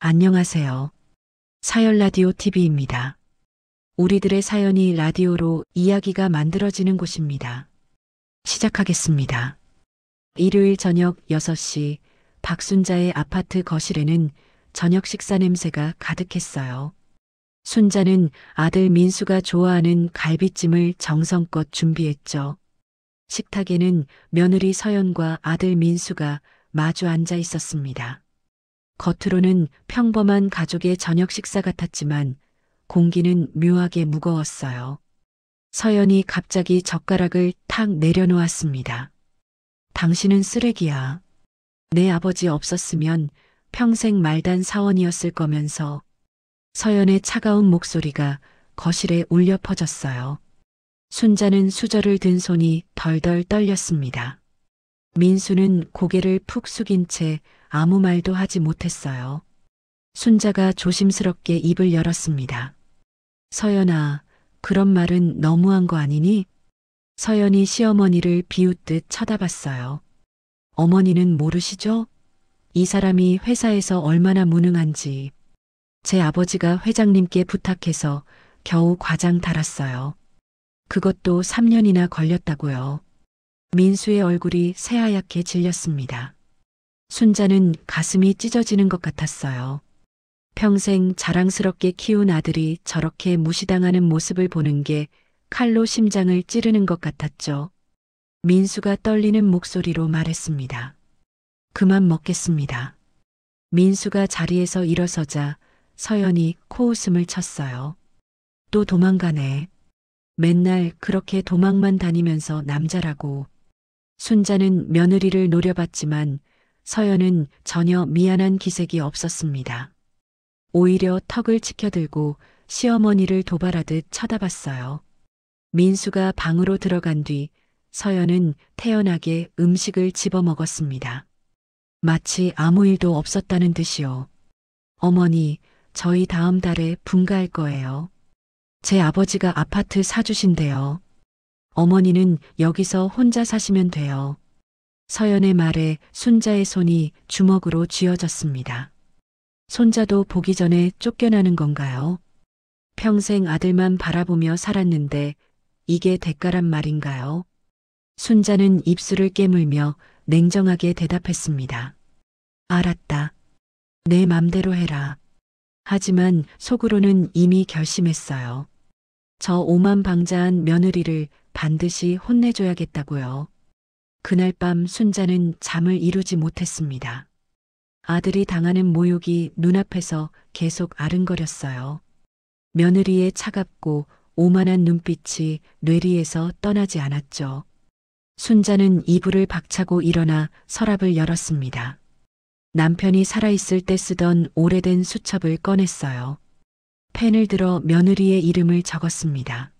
안녕하세요. 사연 라디오 TV입니다. 우리들의 사연이 라디오로 이야기가 만들어지는 곳입니다. 시작하겠습니다. 일요일 저녁 6시 박순자의 아파트 거실에는 저녁 식사 냄새가 가득했어요. 순자는 아들 민수가 좋아하는 갈비찜을 정성껏 준비했죠. 식탁에는 며느리 서연과 아들 민수가 마주 앉아 있었습니다. 겉으로는 평범한 가족의 저녁 식사 같았지만 공기는 묘하게 무거웠어요. 서연이 갑자기 젓가락을 탁 내려놓았습니다. 당신은 쓰레기야. 내 아버지 없었으면 평생 말단 사원이었을 거면서. 서연의 차가운 목소리가 거실에 울려 퍼졌어요. 순자는 수저를 든 손이 덜덜 떨렸습니다. 민수는 고개를 푹 숙인 채 아무 말도 하지 못했어요. 순자가 조심스럽게 입을 열었습니다. 서연아, 그런 말은 너무한 거 아니니? 서연이 시어머니를 비웃듯 쳐다봤어요. 어머니는 모르시죠? 이 사람이 회사에서 얼마나 무능한지. 제 아버지가 회장님께 부탁해서 겨우 과장 달았어요. 그것도 3년이나 걸렸다고요. 민수의 얼굴이 새하얗게 질렸습니다. 순자는 가슴이 찢어지는 것 같았어요. 평생 자랑스럽게 키운 아들이 저렇게 무시당하는 모습을 보는 게 칼로 심장을 찌르는 것 같았죠. 민수가 떨리는 목소리로 말했습니다. 그만 먹겠습니다. 민수가 자리에서 일어서자 서연이 코웃음을 쳤어요. 또 도망가네. 맨날 그렇게 도망만 다니면서 남자라고. 순자는 며느리를 노려봤지만 서연은 전혀 미안한 기색이 없었습니다. 오히려 턱을 치켜들고 시어머니를 도발하듯 쳐다봤어요. 민수가 방으로 들어간 뒤 서연은 태연하게 음식을 집어먹었습니다. 마치 아무 일도 없었다는 듯이요. 어머니, 저희 다음 달에 분가할 거예요. 제 아버지가 아파트 사주신대요. 어머니는 여기서 혼자 사시면 돼요. 서연의 말에 순자의 손이 주먹으로 쥐어졌습니다. 손자도 보기 전에 쫓겨나는 건가요? 평생 아들만 바라보며 살았는데 이게 대가란 말인가요? 순자는 입술을 깨물며 냉정하게 대답했습니다. 알았다. 내 맘대로 해라. 하지만 속으로는 이미 결심했어요. 저 오만방자한 며느리를 반드시 혼내줘야겠다고요. 그날 밤 순자는 잠을 이루지 못했습니다. 아들이 당하는 모욕이 눈앞에서 계속 아른거렸어요. 며느리의 차갑고 오만한 눈빛이 뇌리에서 떠나지 않았죠. 순자는 이불을 박차고 일어나 서랍을 열었습니다. 남편이 살아있을 때 쓰던 오래된 수첩을 꺼냈어요. 펜을 들어 며느리의 이름을 적었습니다.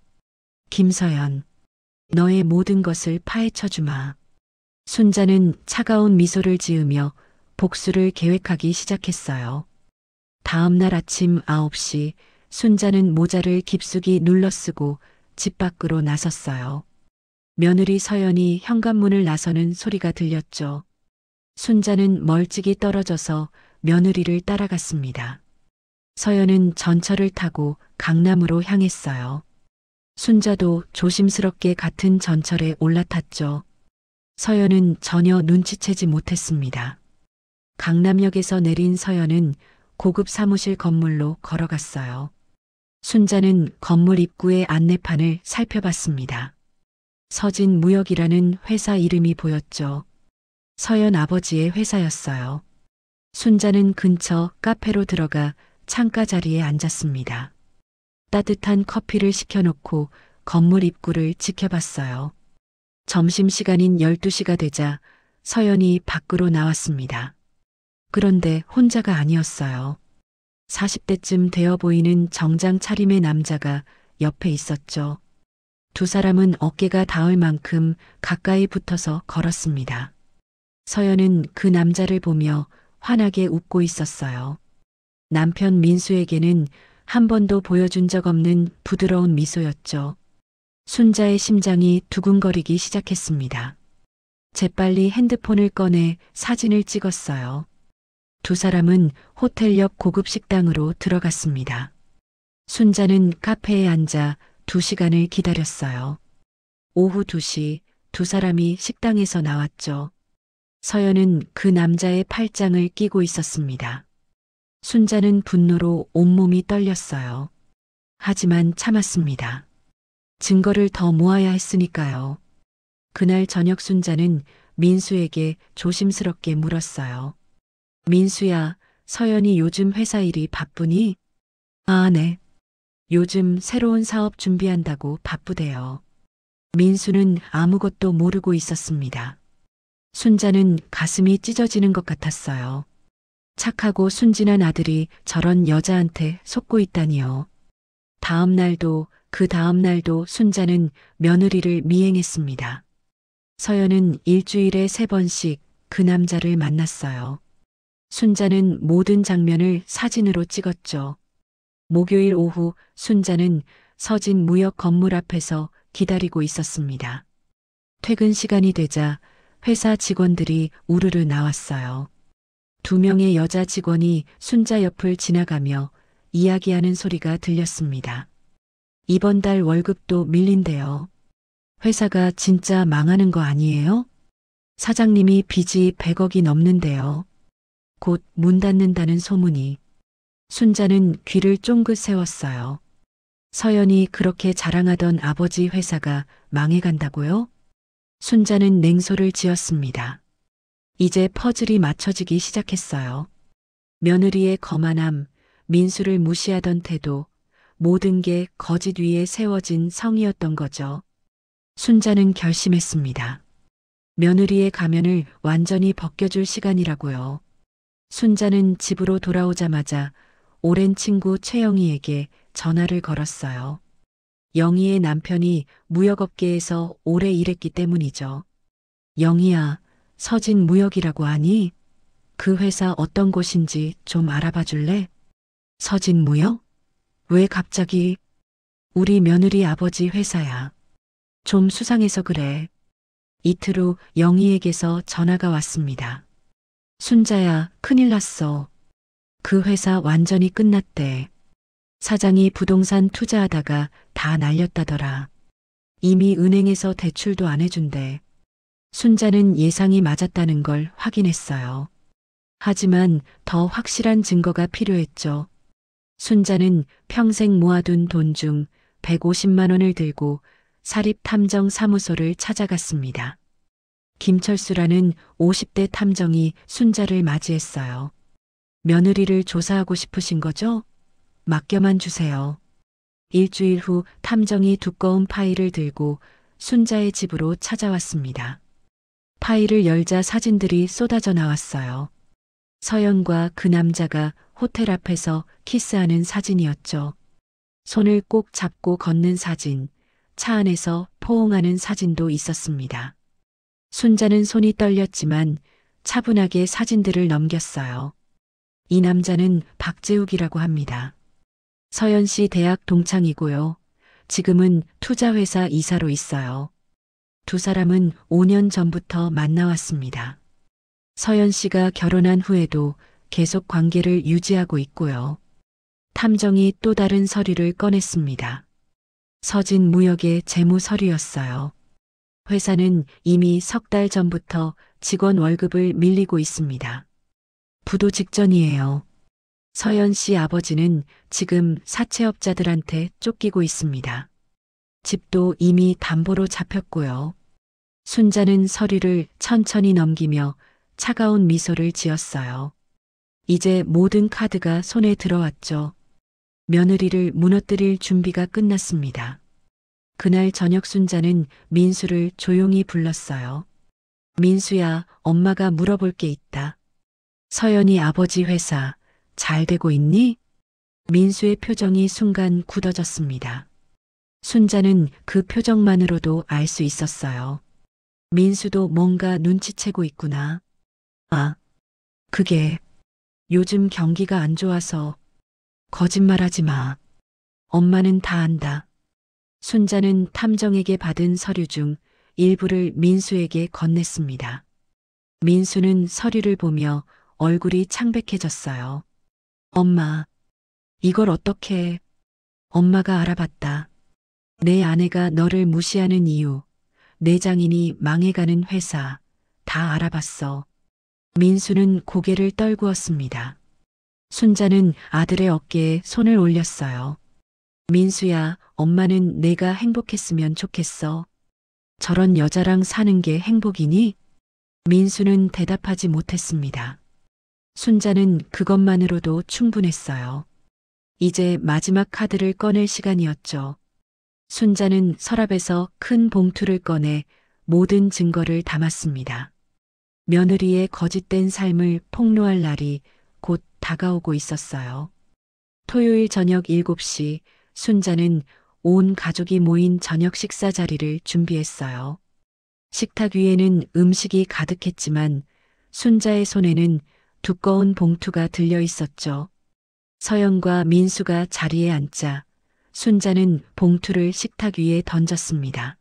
김서연, 너의 모든 것을 파헤쳐주마. 순자는 차가운 미소를 지으며 복수를 계획하기 시작했어요. 다음 날 아침 9시 순자는 모자를 깊숙이 눌러쓰고 집 밖으로 나섰어요. 며느리 서연이 현관문을 나서는 소리가 들렸죠. 순자는 멀찍이 떨어져서 며느리를 따라갔습니다. 서연은 전철을 타고 강남으로 향했어요. 순자도 조심스럽게 같은 전철에 올라탔죠. 서연은 전혀 눈치채지 못했습니다. 강남역에서 내린 서연은 고급 사무실 건물로 걸어갔어요. 순자는 건물 입구의 안내판을 살펴봤습니다. 서진무역이라는 회사 이름이 보였죠. 서연 아버지의 회사였어요. 순자는 근처 카페로 들어가 창가 자리에 앉았습니다. 따뜻한 커피를 시켜놓고 건물 입구를 지켜봤어요. 점심시간인 12시가 되자 서연이 밖으로 나왔습니다. 그런데 혼자가 아니었어요. 40대쯤 되어 보이는 정장 차림의 남자가 옆에 있었죠. 두 사람은 어깨가 닿을 만큼 가까이 붙어서 걸었습니다. 서연은 그 남자를 보며 환하게 웃고 있었어요. 남편 민수에게는 한 번도 보여준 적 없는 부드러운 미소였죠. 순자의 심장이 두근거리기 시작했습니다. 재빨리 핸드폰을 꺼내 사진을 찍었어요. 두 사람은 호텔 옆 고급 식당으로 들어갔습니다. 순자는 카페에 앉아 2시간을 기다렸어요. 오후 2시 두 사람이 식당에서 나왔죠. 서연은 그 남자의 팔짱을 끼고 있었습니다. 순자는 분노로 온몸이 떨렸어요. 하지만 참았습니다. 증거를 더 모아야 했으니까요. 그날 저녁 순자는 민수에게 조심스럽게 물었어요. 민수야, 서연이 요즘 회사 일이 바쁘니? 아, 네. 요즘 새로운 사업 준비한다고 바쁘대요. 민수는 아무것도 모르고 있었습니다. 순자는 가슴이 찢어지는 것 같았어요. 착하고 순진한 아들이 저런 여자한테 속고 있다니요. 다음 날도 그 다음 날도 순자는 며느리를 미행했습니다. 서연은 일주일에 3번씩 그 남자를 만났어요. 순자는 모든 장면을 사진으로 찍었죠. 목요일 오후 순자는 서진 무역 건물 앞에서 기다리고 있었습니다. 퇴근 시간이 되자 회사 직원들이 우르르 나왔어요. 2명의 여자 직원이 순자 옆을 지나가며 이야기하는 소리가 들렸습니다. 이번 달 월급도 밀린대요. 회사가 진짜 망하는 거 아니에요? 사장님이 빚이 100억이 넘는데요. 곧 문 닫는다는 소문이. 순자는 귀를 쫑긋 세웠어요. 서연이 그렇게 자랑하던 아버지 회사가 망해간다고요? 순자는 냉소를 지었습니다. 이제 퍼즐이 맞춰지기 시작했어요. 며느리의 거만함, 민수를 무시하던 태도, 모든 게 거짓 위에 세워진 성이었던 거죠. 순자는 결심했습니다. 며느리의 가면을 완전히 벗겨줄 시간이라고요. 순자는 집으로 돌아오자마자 오랜 친구 최영희에게 전화를 걸었어요. 영희의 남편이 무역업계에서 오래 일했기 때문이죠. 영희야, 서진 무역이라고 하니? 그 회사 어떤 곳인지 좀 알아봐 줄래? 서진 무역? 왜 갑자기? 우리 며느리 아버지 회사야. 좀 수상해서 그래. 이틀 후 영희에게서 전화가 왔습니다. 순자야, 큰일 났어. 그 회사 완전히 끝났대. 사장이 부동산 투자하다가 다 날렸다더라. 이미 은행에서 대출도 안 해준대. 순자는 예상이 맞았다는 걸 확인했어요. 하지만 더 확실한 증거가 필요했죠. 순자는 평생 모아둔 돈 중 150만 원을 들고 사립탐정사무소를 찾아갔습니다. 김철수라는 50대 탐정이 순자를 맞이했어요. 며느리를 조사하고 싶으신 거죠? 맡겨만 주세요. 일주일 후 탐정이 두꺼운 파일을 들고 순자의 집으로 찾아왔습니다. 파일을 열자 사진들이 쏟아져 나왔어요. 서연과 그 남자가 호텔 앞에서 키스하는 사진이었죠. 손을 꼭 잡고 걷는 사진, 차 안에서 포옹하는 사진도 있었습니다. 순자는 손이 떨렸지만 차분하게 사진들을 넘겼어요. 이 남자는 박재욱이라고 합니다. 서연 씨 대학 동창이고요. 지금은 투자회사 이사로 있어요. 두 사람은 5년 전부터 만나왔습니다. 서연 씨가 결혼한 후에도 계속 관계를 유지하고 있고요. 탐정이 또 다른 서류를 꺼냈습니다. 서진 무역의 재무 서류였어요. 회사는 이미 3달 전부터 직원 월급을 밀리고 있습니다. 부도 직전이에요. 서연 씨 아버지는 지금 사채업자들한테 쫓기고 있습니다. 집도 이미 담보로 잡혔고요. 순자는 서류를 천천히 넘기며 차가운 미소를 지었어요. 이제 모든 카드가 손에 들어왔죠. 며느리를 무너뜨릴 준비가 끝났습니다. 그날 저녁 순자는 민수를 조용히 불렀어요. 민수야, 엄마가 물어볼 게 있다. 서연이 아버지 회사 잘 되고 있니? 민수의 표정이 순간 굳어졌습니다. 순자는 그 표정만으로도 알 수 있었어요. 민수도 뭔가 눈치채고 있구나. 아, 그게 요즘 경기가 안 좋아서. 거짓말하지 마. 엄마는 다 안다. 순자는 탐정에게 받은 서류 중 일부를 민수에게 건넸습니다. 민수는 서류를 보며 얼굴이 창백해졌어요. 엄마, 이걸 어떻게? 엄마가 알아봤다. 내 아내가 너를 무시하는 이유, 내 장인이 망해가는 회사, 다 알아봤어. 민수는 고개를 떨구었습니다. 순자는 아들의 어깨에 손을 올렸어요. 민수야, 엄마는 내가 행복했으면 좋겠어. 저런 여자랑 사는 게 행복이니? 민수는 대답하지 못했습니다. 순자는 그것만으로도 충분했어요. 이제 마지막 카드를 꺼낼 시간이었죠. 순자는 서랍에서 큰 봉투를 꺼내 모든 증거를 담았습니다. 며느리의 거짓된 삶을 폭로할 날이 곧 다가오고 있었어요. 토요일 저녁 7시 순자는 온 가족이 모인 저녁 식사 자리를 준비했어요. 식탁 위에는 음식이 가득했지만 순자의 손에는 두꺼운 봉투가 들려 있었죠. 서연과 민수가 자리에 앉자 순자는 봉투를 식탁 위에 던졌습니다.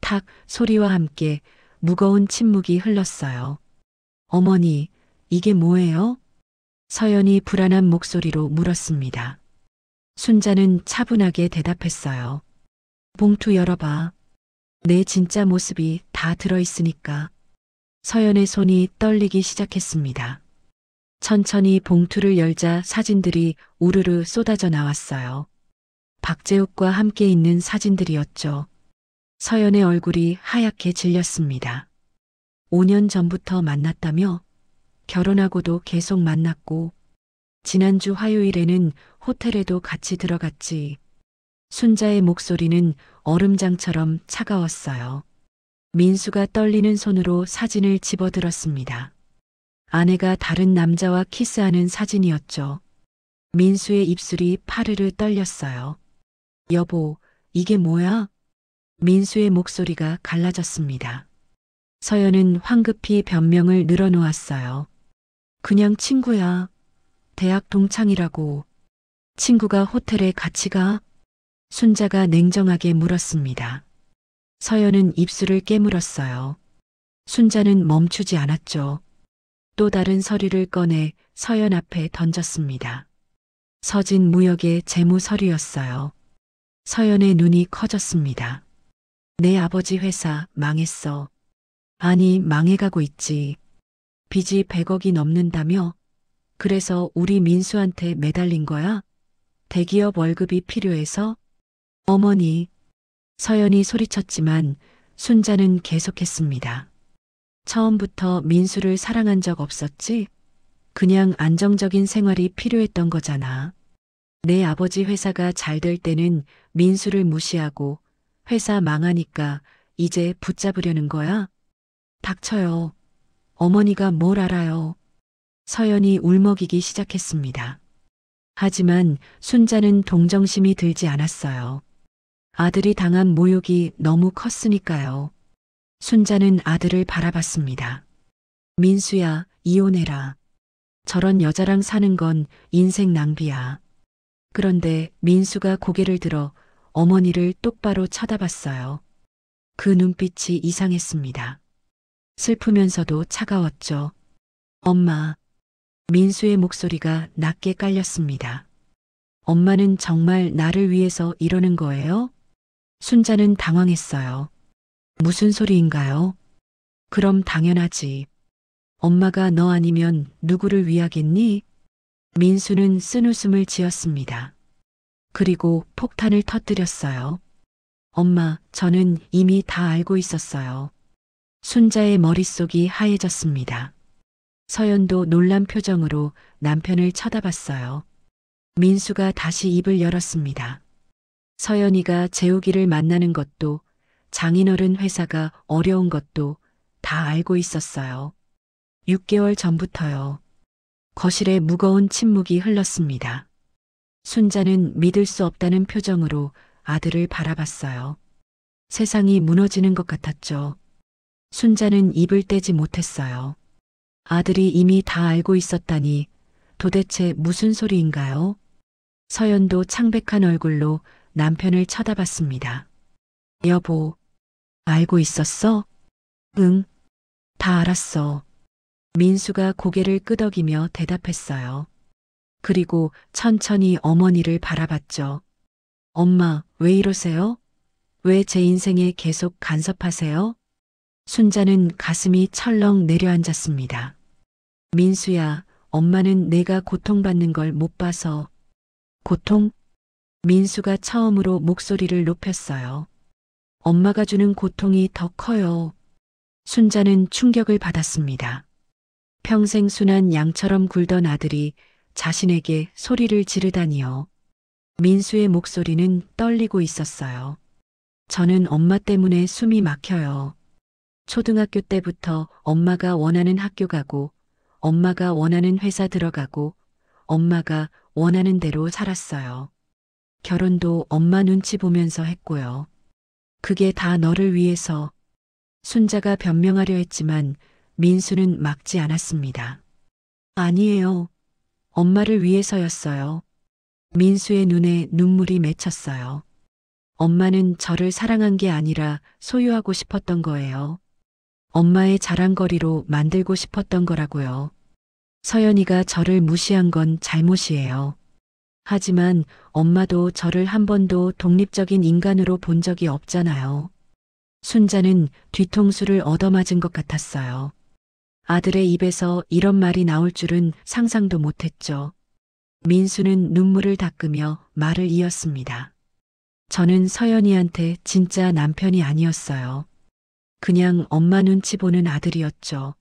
탁 소리와 함께 무거운 침묵이 흘렀어요. 어머니, 이게 뭐예요? 서연이 불안한 목소리로 물었습니다. 순자는 차분하게 대답했어요. 봉투 열어봐. 내 진짜 모습이 다 들어있으니까. 서연의 손이 떨리기 시작했습니다. 천천히 봉투를 열자 사진들이 우르르 쏟아져 나왔어요. 박재욱과 함께 있는 사진들이었죠. 서연의 얼굴이 하얗게 질렸습니다. 5년 전부터 만났다며? 결혼하고도 계속 만났고 지난주 화요일에는 호텔에도 같이 들어갔지. 순자의 목소리는 얼음장처럼 차가웠어요. 민수가 떨리는 손으로 사진을 집어들었습니다. 아내가 다른 남자와 키스하는 사진이었죠. 민수의 입술이 파르르 떨렸어요. 여보, 이게 뭐야? 민수의 목소리가 갈라졌습니다. 서연은 황급히 변명을 늘어놓았어요. 그냥 친구야. 대학 동창이라고. 친구가 호텔에 같이 가? 순자가 냉정하게 물었습니다. 서연은 입술을 깨물었어요. 순자는 멈추지 않았죠. 또 다른 서류를 꺼내 서연 앞에 던졌습니다. 서진 무역의 재무 서류였어요. 서연의 눈이 커졌습니다. 내 아버지 회사 망했어. 아니, 망해가고 있지. 빚이 100억이 넘는다며? 그래서 우리 민수한테 매달린 거야? 대기업 월급이 필요해서? 어머니. 서연이 소리쳤지만 순자는 계속했습니다. 처음부터 민수를 사랑한 적 없었지? 그냥 안정적인 생활이 필요했던 거잖아. 내 아버지 회사가 잘 될 때는 민수를 무시하고 회사 망하니까 이제 붙잡으려는 거야? 닥쳐요. 어머니가 뭘 알아요. 서연이 울먹이기 시작했습니다. 하지만 순자는 동정심이 들지 않았어요. 아들이 당한 모욕이 너무 컸으니까요. 순자는 아들을 바라봤습니다. 민수야, 이혼해라. 저런 여자랑 사는 건 인생 낭비야. 그런데 민수가 고개를 들어 어머니를 똑바로 쳐다봤어요. 그 눈빛이 이상했습니다. 슬프면서도 차가웠죠. 엄마. 민수의 목소리가 낮게 깔렸습니다. 엄마는 정말 나를 위해서 이러는 거예요? 순자는 당황했어요. 무슨 소리인가요? 그럼 당연하지. 엄마가 너 아니면 누구를 위하겠니? 민수는 쓴웃음을 지었습니다. 그리고 폭탄을 터뜨렸어요. 엄마, 저는 이미 다 알고 있었어요. 순자의 머릿속이 하얘졌습니다. 서연도 놀란 표정으로 남편을 쳐다봤어요. 민수가 다시 입을 열었습니다. 서연이가 재욱이를 만나는 것도 장인어른 회사가 어려운 것도 다 알고 있었어요. 6개월 전부터요. 거실에 무거운 침묵이 흘렀습니다. 순자는 믿을 수 없다는 표정으로 아들을 바라봤어요. 세상이 무너지는 것 같았죠. 순자는 입을 떼지 못했어요. 아들이 이미 다 알고 있었다니 도대체 무슨 소리인가요? 서연도 창백한 얼굴로 남편을 쳐다봤습니다. 여보, 알고 있었어? 응, 다 알았어. 민수가 고개를 끄덕이며 대답했어요. 그리고 천천히 어머니를 바라봤죠. 엄마, 왜 이러세요? 왜 제 인생에 계속 간섭하세요? 순자는 가슴이 철렁 내려앉았습니다. 민수야, 엄마는 내가 고통받는 걸 못 봐서. 고통? 민수가 처음으로 목소리를 높였어요. 엄마가 주는 고통이 더 커요. 순자는 충격을 받았습니다. 평생 순한 양처럼 굴던 아들이 자신에게 소리를 지르다니요. 민수의 목소리는 떨리고 있었어요. 저는 엄마 때문에 숨이 막혀요. 초등학교 때부터 엄마가 원하는 학교 가고, 엄마가 원하는 회사 들어가고, 엄마가 원하는 대로 살았어요. 결혼도 엄마 눈치 보면서 했고요. 그게 다 너를 위해서. 순자가 변명하려 했지만 민수는 막지 않았습니다. 아니에요. 엄마를 위해서였어요. 민수의 눈에 눈물이 맺혔어요. 엄마는 저를 사랑한 게 아니라 소유하고 싶었던 거예요. 엄마의 자랑거리로 만들고 싶었던 거라고요. 서연이가 저를 무시한 건 잘못이에요. 하지만 엄마도 저를 한 번도 독립적인 인간으로 본 적이 없잖아요. 순자는 뒤통수를 얻어맞은 것 같았어요. 아들의 입에서 이런 말이 나올 줄은 상상도 못했죠. 민수는 눈물을 닦으며 말을 이었습니다. 저는 서연이한테 진짜 남편이 아니었어요. 그냥 엄마 눈치 보는 아들이었죠.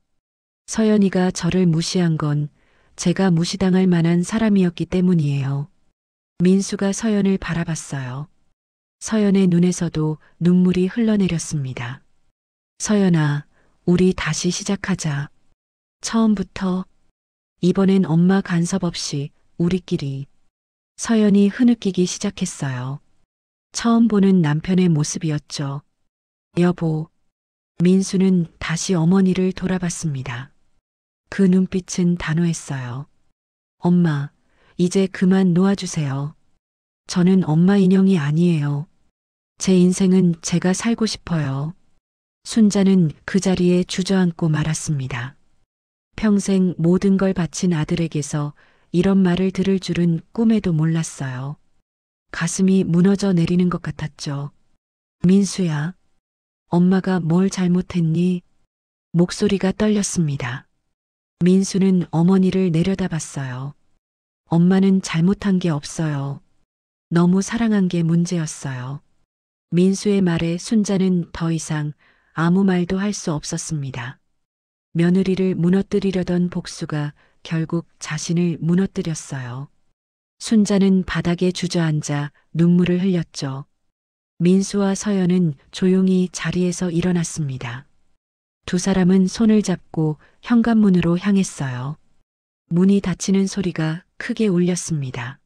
서연이가 저를 무시한 건 제가 무시당할 만한 사람이었기 때문이에요. 민수가 서연을 바라봤어요. 서연의 눈에서도 눈물이 흘러내렸습니다. 서연아, 우리 다시 시작하자. 처음부터. 이번엔 엄마 간섭 없이 우리끼리. 서연이 흐느끼기 시작했어요. 처음 보는 남편의 모습이었죠. 여보. 민수는 다시 어머니를 돌아봤습니다. 그 눈빛은 단호했어요. 엄마, 이제 그만 놓아주세요. 저는 엄마 인형이 아니에요. 제 인생은 제가 살고 싶어요. 순자는 그 자리에 주저앉고 말았습니다. 평생 모든 걸 바친 아들에게서 이런 말을 들을 줄은 꿈에도 몰랐어요. 가슴이 무너져 내리는 것 같았죠. 민수야, 엄마가 뭘 잘못했니? 목소리가 떨렸습니다. 민수는 어머니를 내려다봤어요. 엄마는 잘못한 게 없어요. 너무 사랑한 게 문제였어요. 민수의 말에 순자는 더 이상 아무 말도 할 수 없었습니다. 며느리를 무너뜨리려던 복수가 결국 자신을 무너뜨렸어요. 순자는 바닥에 주저앉아 눈물을 흘렸죠. 민수와 서연은 조용히 자리에서 일어났습니다. 두 사람은 손을 잡고 현관문으로 향했어요. 문이 닫히는 소리가 크게 울렸습니다.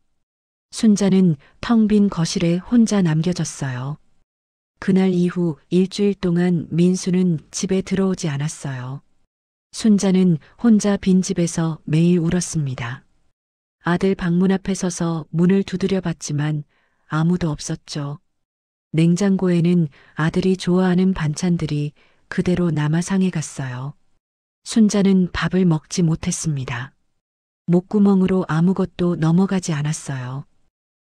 순자는 텅 빈 거실에 혼자 남겨졌어요. 그날 이후 일주일 동안 민수는 집에 들어오지 않았어요. 순자는 혼자 빈 집에서 매일 울었습니다. 아들 방문 앞에 서서 문을 두드려 봤지만 아무도 없었죠. 냉장고에는 아들이 좋아하는 반찬들이 그대로 남아 상해 갔어요. 순자는 밥을 먹지 못했습니다. 목구멍으로 아무것도 넘어가지 않았어요.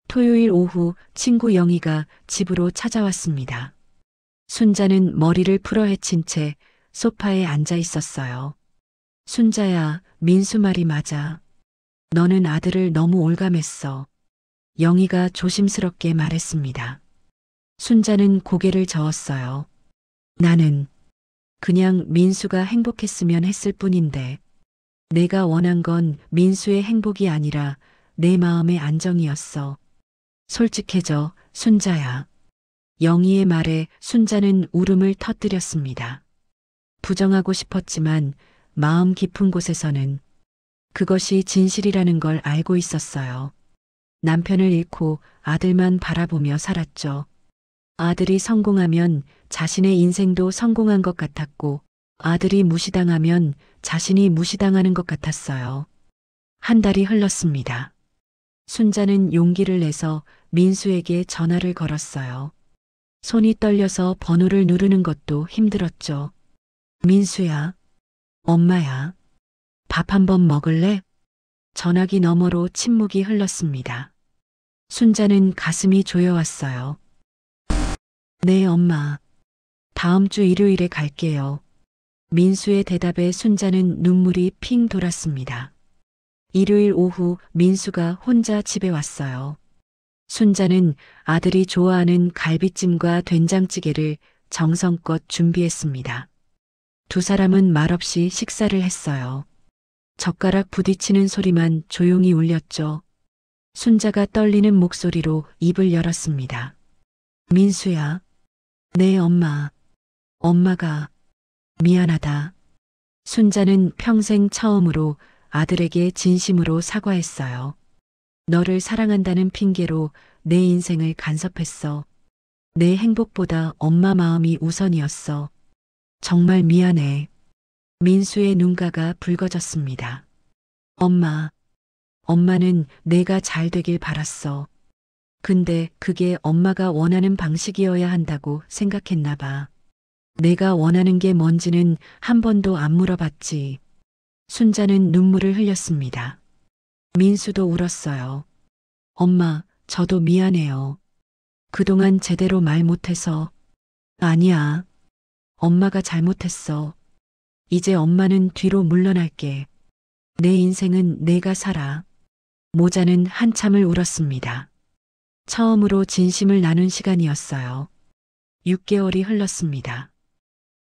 토요일 오후 친구 영희가 집으로 찾아왔습니다. 순자는 머리를 풀어헤친 채 소파에 앉아 있었어요. 순자야, 민수 말이 맞아. 너는 아들을 너무 올감했어. 영희가 조심스럽게 말했습니다. 순자는 고개를 저었어요. 나는 그냥 민수가 행복했으면 했을 뿐인데, 내가 원한 건 민수의 행복이 아니라 내 마음의 안정이었어. 솔직해져, 순자야. 영희의 말에 순자는 울음을 터뜨렸습니다. 부정하고 싶었지만 마음 깊은 곳에서는 그것이 진실이라는 걸 알고 있었어요. 남편을 잃고 아들만 바라보며 살았죠. 아들이 성공하면 자신의 인생도 성공한 것 같았고, 아들이 무시당하면 자신이 무시당하는 것 같았어요. 한 달이 흘렀습니다. 순자는 용기를 내서 민수에게 전화를 걸었어요. 손이 떨려서 번호를 누르는 것도 힘들었죠. 민수야, 엄마야. 밥 한 번 먹을래? 전화기 너머로 침묵이 흘렀습니다. 순자는 가슴이 조여왔어요. 네, 엄마. 다음 주 일요일에 갈게요. 민수의 대답에 순자는 눈물이 핑 돌았습니다. 일요일 오후 민수가 혼자 집에 왔어요. 순자는 아들이 좋아하는 갈비찜과 된장찌개를 정성껏 준비했습니다. 두 사람은 말없이 식사를 했어요. 젓가락 부딪히는 소리만 조용히 울렸죠. 순자가 떨리는 목소리로 입을 열었습니다. 민수야. 네, 엄마. 엄마가 미안하다. 순자는 평생 처음으로 아들에게 진심으로 사과했어요. 너를 사랑한다는 핑계로 내 인생을 간섭했어. 내 행복보다 엄마 마음이 우선이었어. 정말 미안해. 민수의 눈가가 붉어졌습니다. 엄마는 내가 잘 되길 바랐어. 근데 그게 엄마가 원하는 방식이어야 한다고 생각했나 봐. 내가 원하는 게 뭔지는 한 번도 안 물어봤지. 순자는 눈물을 흘렸습니다. 민수도 울었어요. 엄마, 저도 미안해요. 그동안 제대로 말 못해서. 아니야. 엄마가 잘못했어. 이제 엄마는 뒤로 물러날게. 내 인생은 내가 살아. 모자는 한참을 울었습니다. 처음으로 진심을 나눈 시간이었어요. 6개월이 흘렀습니다.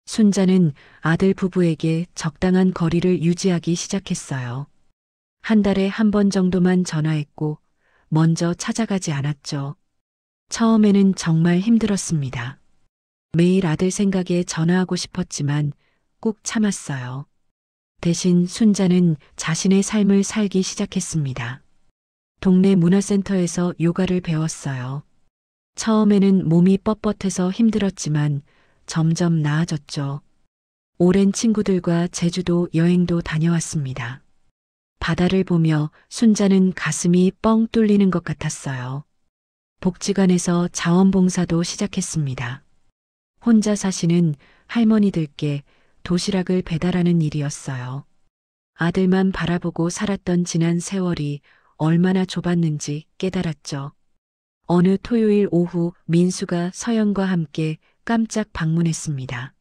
순자는 아들 부부에게 적당한 거리를 유지하기 시작했어요. 한 달에 한 번 정도만 전화했고 먼저 찾아가지 않았죠. 처음에는 정말 힘들었습니다. 매일 아들 생각에 전화하고 싶었지만 꾹 참았어요. 대신 순자는 자신의 삶을 살기 시작했습니다. 동네 문화센터에서 요가를 배웠어요. 처음에는 몸이 뻣뻣해서 힘들었지만 점점 나아졌죠. 오랜 친구들과 제주도 여행도 다녀왔습니다. 바다를 보며 순자는 가슴이 뻥 뚫리는 것 같았어요. 복지관에서 자원봉사도 시작했습니다. 혼자 사시는 할머니들께 도시락을 배달하는 일이었어요. 아들만 바라보고 살았던 지난 세월이 얼마나 좁았는지 깨달았죠. 어느 토요일 오후 민수가 서연과 함께 깜짝 방문했습니다.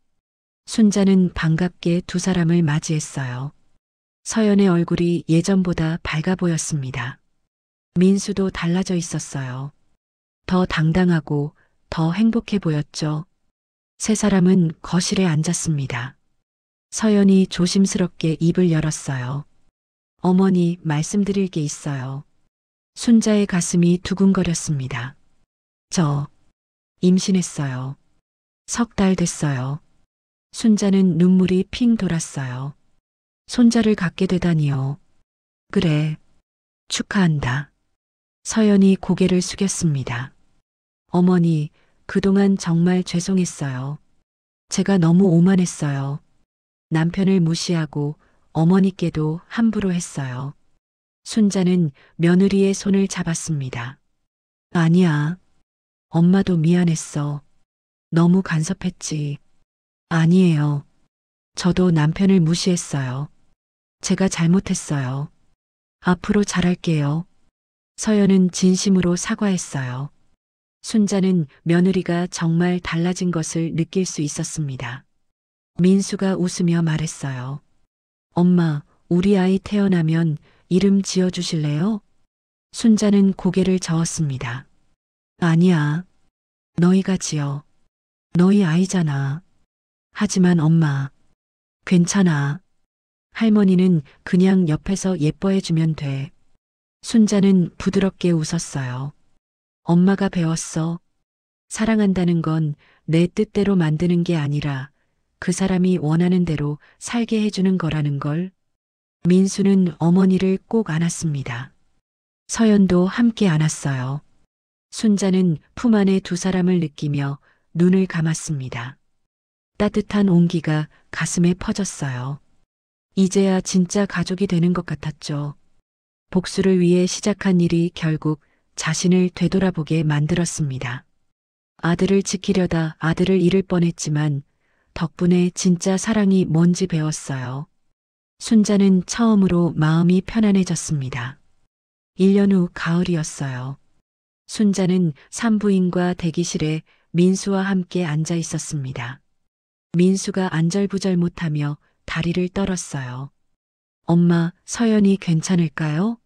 순자는 반갑게 두 사람을 맞이했어요. 서연의 얼굴이 예전보다 밝아 보였습니다. 민수도 달라져 있었어요. 더 당당하고 더 행복해 보였죠. 세 사람은 거실에 앉았습니다. 서연이 조심스럽게 입을 열었어요. 어머니, 말씀드릴 게 있어요. 순자의 가슴이 두근거렸습니다. 저 임신했어요. 3달 됐어요. 순자는 눈물이 핑 돌았어요. 손자를 갖게 되다니요. 그래, 축하한다. 서연이 고개를 숙였습니다. 어머니, 그동안 정말 죄송했어요. 제가 너무 오만했어요. 남편을 무시하고 어머니께도 함부로 했어요. 순자는 며느리의 손을 잡았습니다. 아니야. 엄마도 미안했어. 너무 간섭했지. 아니에요. 저도 남편을 무시했어요. 제가 잘못했어요. 앞으로 잘할게요. 서연은 진심으로 사과했어요. 순자는 며느리가 정말 달라진 것을 느낄 수 있었습니다. 민수가 웃으며 말했어요. 엄마, 우리 아이 태어나면 이름 지어주실래요? 순자는 고개를 저었습니다. 아니야. 너희가 지어. 너희 아이잖아. 하지만 엄마. 괜찮아. 할머니는 그냥 옆에서 예뻐해주면 돼. 순자는 부드럽게 웃었어요. 엄마가 배웠어. 사랑한다는 건 내 뜻대로 만드는 게 아니라 그 사람이 원하는 대로 살게 해주는 거라는 걸. 민수는 어머니를 꼭 안았습니다. 서연도 함께 안았어요. 순자는 품 안에 두 사람을 느끼며 눈을 감았습니다. 따뜻한 온기가 가슴에 퍼졌어요. 이제야 진짜 가족이 되는 것 같았죠. 복수를 위해 시작한 일이 결국 자신을 되돌아보게 만들었습니다. 아들을 지키려다 아들을 잃을 뻔했지만 덕분에 진짜 사랑이 뭔지 배웠어요. 순자는 처음으로 마음이 편안해졌습니다. 1년 후 가을이었어요. 순자는 산부인과 대기실에 민수와 함께 앉아 있었습니다. 민수가 안절부절 못하며 다리를 떨었어요. 엄마, 서연이 괜찮을까요?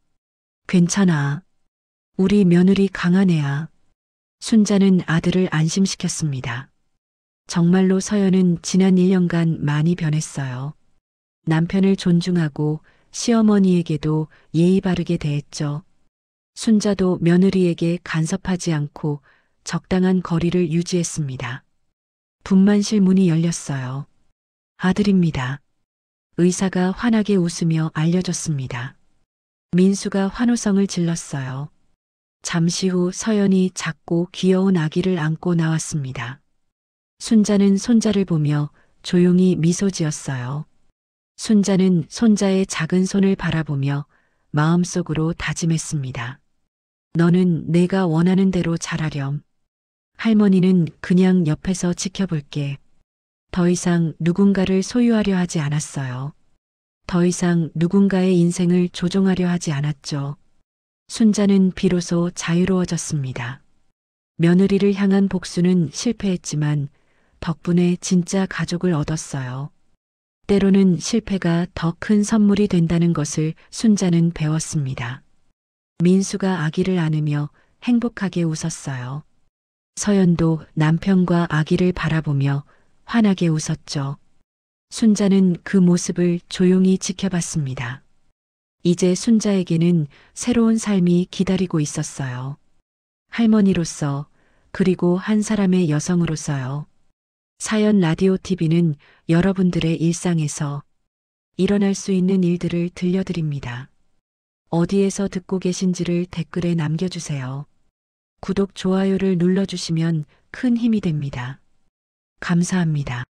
괜찮아. 우리 며느리 강한 애야. 순자는 아들을 안심시켰습니다. 정말로 서연은 지난 1년간 많이 변했어요. 남편을 존중하고 시어머니에게도 예의 바르게 대했죠. 순자도 며느리에게 간섭하지 않고 적당한 거리를 유지했습니다. 분만실 문이 열렸어요. 아들입니다. 의사가 환하게 웃으며 알려줬습니다. 민수가 환호성을 질렀어요. 잠시 후 서연이 작고 귀여운 아기를 안고 나왔습니다. 순자는 손자를 보며 조용히 미소 지었어요. 순자는 손자의 작은 손을 바라보며 마음속으로 다짐했습니다. 너는 내가 원하는 대로 자라렴. 할머니는 그냥 옆에서 지켜볼게. 더 이상 누군가를 소유하려 하지 않았어요. 더 이상 누군가의 인생을 조종하려 하지 않았죠. 순자는 비로소 자유로워졌습니다. 며느리를 향한 복수는 실패했지만 덕분에 진짜 가족을 얻었어요. 때로는 실패가 더 큰 선물이 된다는 것을 순자는 배웠습니다. 민수가 아기를 안으며 행복하게 웃었어요. 서연도 남편과 아기를 바라보며 환하게 웃었죠. 순자는 그 모습을 조용히 지켜봤습니다. 이제 순자에게는 새로운 삶이 기다리고 있었어요. 할머니로서, 그리고 한 사람의 여성으로서요. 사연 라디오 TV는 여러분들의 일상에서 일어날 수 있는 일들을 들려드립니다. 어디에서 듣고 계신지를 댓글에 남겨주세요. 구독, 좋아요를 눌러주시면 큰 힘이 됩니다. 감사합니다.